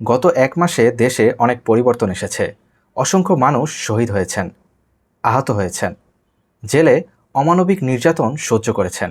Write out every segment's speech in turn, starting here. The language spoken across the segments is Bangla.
গত এক মাসে দেশে অনেক পরিবর্তন এসেছে। অসংখ্য মানুষ শহীদ হয়েছেন, আহত হয়েছেন, জেলে অমানবিক নির্যাতন সহ্য করেছেন।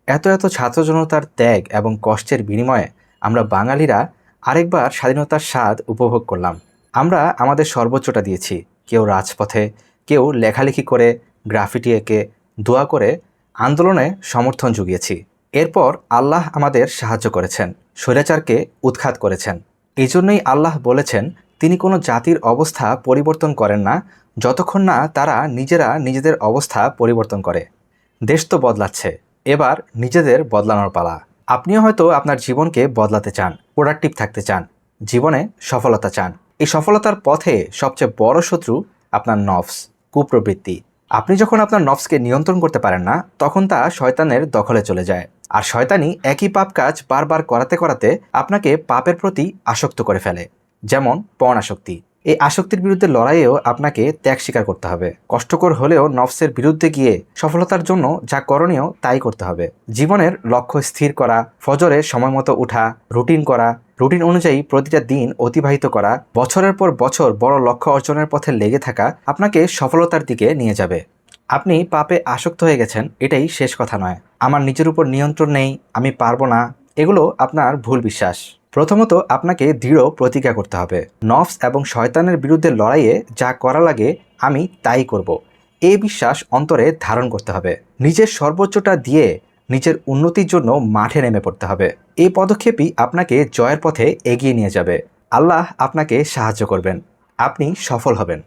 এত এত ছাত্র জনতার ত্যাগ এবং কষ্টের বিনিময়ে আমরা বাঙালিরা আরেকবার স্বাধীনতার স্বাদ উপভোগ করলাম। আমরা আমাদের সর্বোচ্চটা দিয়েছি, কেউ রাজপথে, কেউ লেখালেখি করে, গ্রাফিটি এঁকে, দোয়া করে, আন্দোলনে সমর্থন জুগিয়েছি। এরপর আল্লাহ আমাদের সাহায্য করেছেন, স্বৈরাচারকে উৎখাত করেছেন। এই জন্যই আল্লাহ বলেছেন, তিনি কোনো জাতির অবস্থা পরিবর্তন করেন না যতক্ষণ না তারা নিজেরা নিজেদের অবস্থা পরিবর্তন করে। দেশ তো বদলাচ্ছে, এবার নিজেদের বদলানোর পালা। আপনিও হয়তো আপনার জীবনকে বদলাতে চান, প্রোডাক্টিভ থাকতে চান, জীবনে সফলতা চান। এই সফলতার পথে সবচেয়ে বড় শত্রু আপনার নফস, কুপ্রবৃত্তি। আপনি যখন আপনার নফসকে নিয়ন্ত্রণ করতে পারেন না, তখন তা শয়তানের দখলে চলে যায়। আর শয়তানি একই পাপ কাজ বারবার করাতে করাতে আপনাকে পাপের প্রতি আসক্ত করে ফেলে। যেমন পণ আসক্তি। এই আসক্তির বিরুদ্ধে লড়াইয়েও আপনাকে ত্যাগ স্বীকার করতে হবে। কষ্টকর হলেও নফসের বিরুদ্ধে গিয়ে সফলতার জন্য যা করণীয় তাই করতে হবে। জীবনের লক্ষ্য স্থির করা, ফজরে সময় মতো উঠা, রুটিন করা, রুটিন অনুযায়ী প্রতিটা দিন অতিবাহিত করা, বছরের পর বছর বড় লক্ষ্য অর্জনের পথে লেগে থাকা আপনাকে সফলতার দিকে নিয়ে যাবে। আপনি পাপে আসক্ত হয়ে গেছেন, এটাই শেষ কথা নয়। আমার নিজের উপর নিয়ন্ত্রণ নেই, আমি পারবো না, এগুলো আপনার ভুল বিশ্বাস। প্রথমত আপনাকে দৃঢ় প্রতিজ্ঞা করতে হবে। নফস এবং শয়তানের বিরুদ্ধে লড়াইয়ে যা করা লাগে আমি তাই করব, এই বিশ্বাস অন্তরে ধারণ করতে হবে। নিজের সর্বোচ্চটা দিয়ে নিজের উন্নতির জন্য মাঠে নেমে পড়তে হবে। এই পদক্ষেপই আপনাকে জয়ের পথে এগিয়ে নিয়ে যাবে। আল্লাহ আপনাকে সাহায্য করবেন, আপনি সফল হবেন।